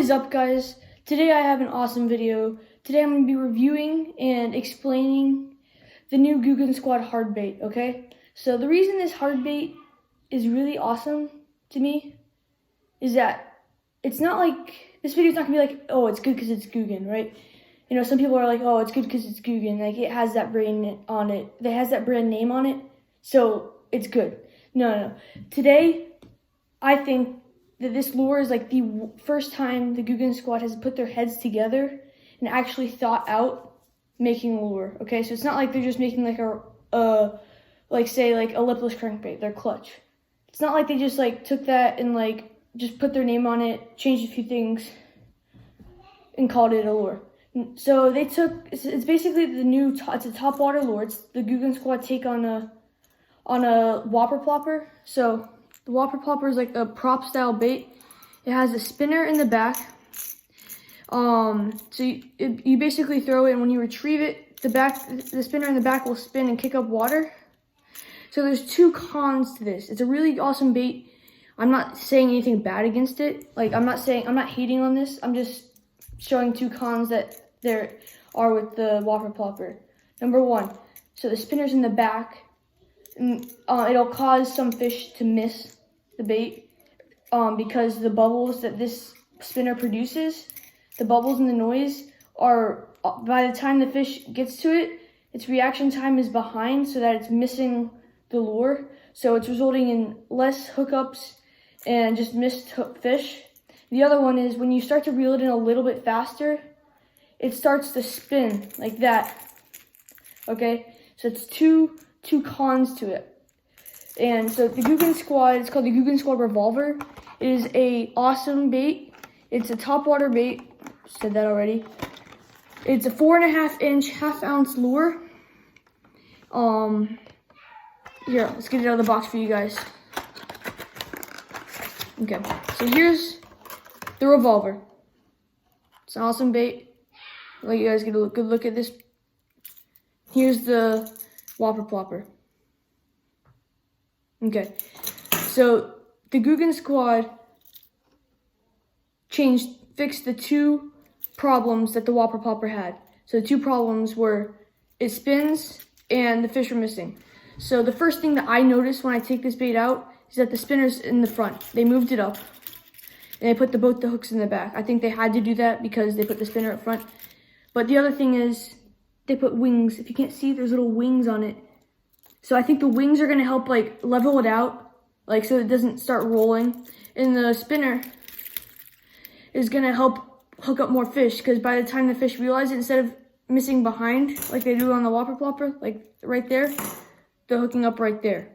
is up, guys? Today I have an awesome video. Today I'm going to be reviewing and explaining the new Googan Squad hard bait, okay? So the reason this hard bait is really awesome to me is that it's not like, this video's not going to be like, oh, it's good because it's Googan, right? You know, some people are like, oh, it's good because it's Googan. Like, it has that brand on it. It has that brand name on it, so it's good. No. Today, I think that this lure is like the first time the Googan Squad has put their heads together and actually thought out making a lure. Okay, so it's not like they're just making like say a lipless crankbait, their clutch. It's not like they just like took that and like just put their name on it, changed a few things, and called it a lure. So they took, it's basically the new, it's a top water lure. It's the Googan Squad take on a whopper plopper. So the whopper plopper is like a prop style bait. It has a spinner in the back. So you basically throw it, and when you retrieve it, the spinner in the back will spin and kick up water. So there's two cons to this. It's a really awesome bait. I'm not saying anything bad against it. Like, I'm not hating on this. I'm just showing two cons that there are with the whopper plopper. Number one, so the spinner's in the back. It'll cause some fish to miss the bait because the bubbles that this spinner produces, the bubbles and the noise are, by the time the fish gets to it, its reaction time is behind, so that it's missing the lure. So it's resulting in less hookups and just missed fish. The other one is when you start to reel it in a little bit faster, it starts to spin like that. Okay, so it's two cons to it. And so the Googan Squad, it's called the Googan Squad Revolver. It is a awesome bait. It's a topwater bait. Said that already. It's a 4.5 inch, half-ounce lure. Here, let's get it out of the box for you guys. Okay, so here's the Revolver. It's an awesome bait. I'll let you guys get a good look at this. Here's the whopper plopper. Okay, so the Googan Squad fixed the two problems that the whopper plopper had. So the two problems were it spins and the fish are missing. So the first thing that I noticed when I take this bait out is that the spinner's in the front. They moved it up and they put both the hooks in the back. I think they had to do that because they put the spinner up front. But the other thing is they put wings. If you can't see, there's little wings on it. So I think the wings are going to help like level it out, like so it doesn't start rolling. And the spinner is going to help hook up more fish, because by the time the fish realize it, instead of missing behind like they do on the whopper plopper, like right there, they're hooking up right there.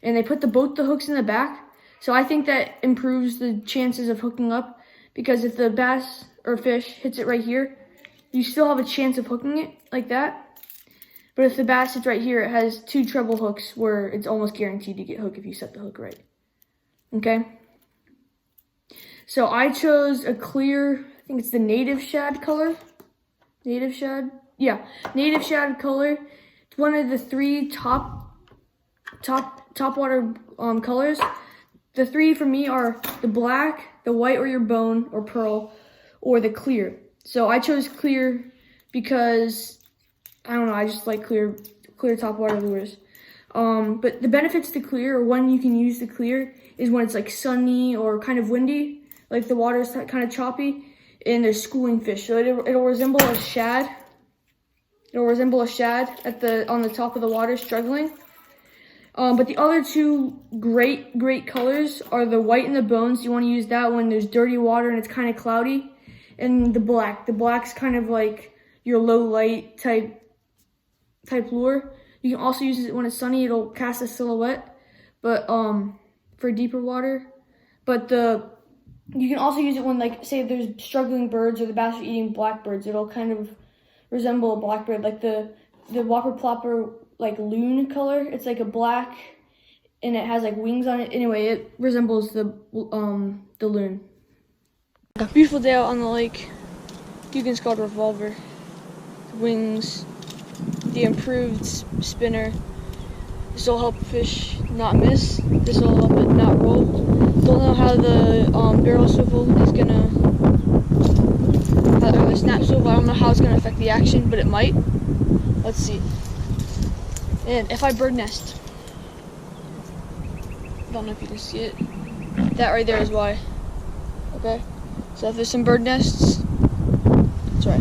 And they put both the hooks in the back. So I think that improves the chances of hooking up, because if the bass or fish hits it right here, you still have a chance of hooking it like that. But if the bass hits right here, it has two treble hooks where it's almost guaranteed to get hooked if you set the hook right. Okay? So I chose a clear, I think it's the native shad color. Native shad? Yeah, native shad color. It's one of the three top water colors. The three for me are the black, the white or your bone or pearl, or the clear. So I chose clear because, I don't know, I just like clear top water lures. But the benefits to clear, or when you can use the clear, is when it's like sunny or kind of windy, like the water's kind of choppy, and there's schooling fish. So it'll resemble a shad. It'll resemble a shad on the top of the water struggling. But the other two great colors are the white and the bones. You want to use that when there's dirty water and it's kind of cloudy. And the black. The black's kind of like your low light type lure. You can also use it when it's sunny. It'll cast a silhouette, but for deeper water. But you can also use it when, like, say if there's struggling birds or the bass are eating blackbirds. It'll kind of resemble a blackbird, like the whopper plopper, like loon color. It's like a black and it has like wings on it. Anyway, it resembles the loon. A beautiful day out on the lake. Googan Squad Revolver. Wings, the improved spinner. This will help fish not miss. This will help it not roll. Don't know how the barrel swivel is gonna the snap swivel. I don't know how it's going to affect the action, but it might. Let's see. And if I bird nest, I don't know if you can see it. That right there is why. Okay. So if there's some bird nests, that's right.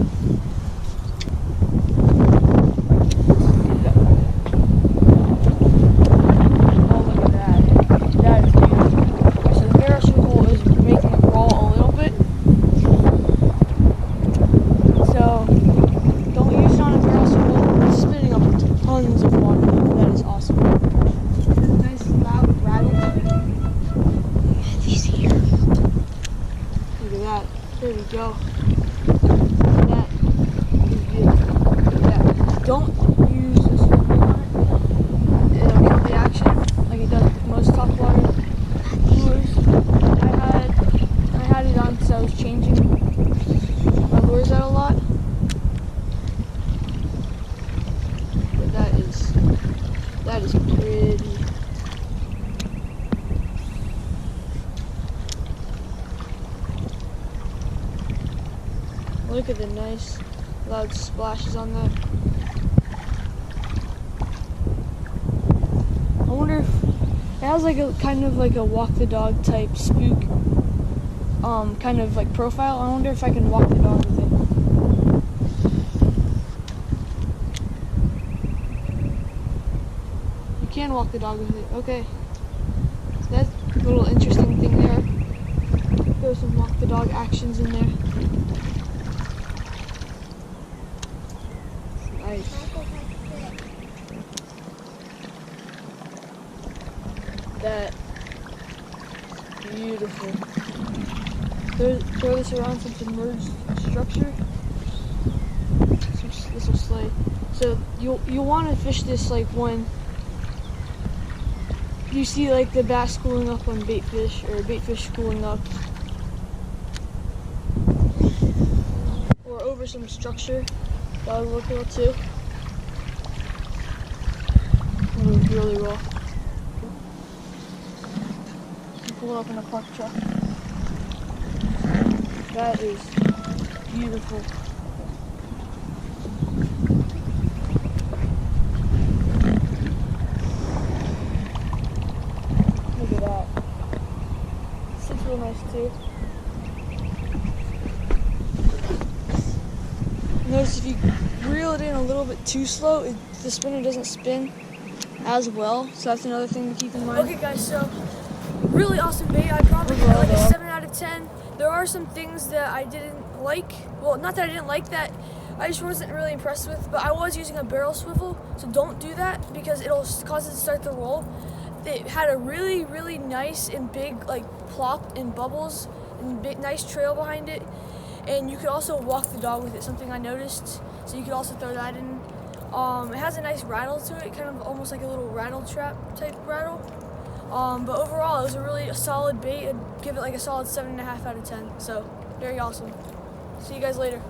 There we go. That is beautiful. Yeah. Don't use a swivel on it. It'll kill the action like it does with most top water lures. I had it on because I was changing my lures out a lot. But that is pretty. Look at the nice loud splashes on that. I wonder if it has like a kind of like a walk the dog type spook kind of like profile. I wonder if I can walk the dog with it. You can walk the dog with it. Okay. That's a little interesting thing there. There's some walk the dog actions in there. Nice. That beautiful. Throw this around some submerged structure. This will slay. So you'll want to fish this like when you see like the bass schooling up on bait fish or bait fish schooling up, or over some structure. That would work well too. It would really well. Pull it up in a park truck. That is beautiful. Look at that. Sits real nice too. Notice if you reel it in a little bit too slow, the spinner doesn't spin as well. So that's another thing to keep in mind. Okay guys, so really awesome bait. I probably give it like a 7 out of 10. There are some things that I didn't like. Well, not that I didn't like that. I just wasn't really impressed with. But I was using a barrel swivel, so don't do that because it'll cause it to start to roll. It had a really, really nice and big like plop and bubbles and big, nice trail behind it. And you could also walk the dog with it, something I noticed. So you could also throw that in. It has a nice rattle to it, kind of almost like a little rattle trap type rattle. But overall, it was a solid bait. I'd give it like a solid 7.5 out of 10. So very awesome. See you guys later.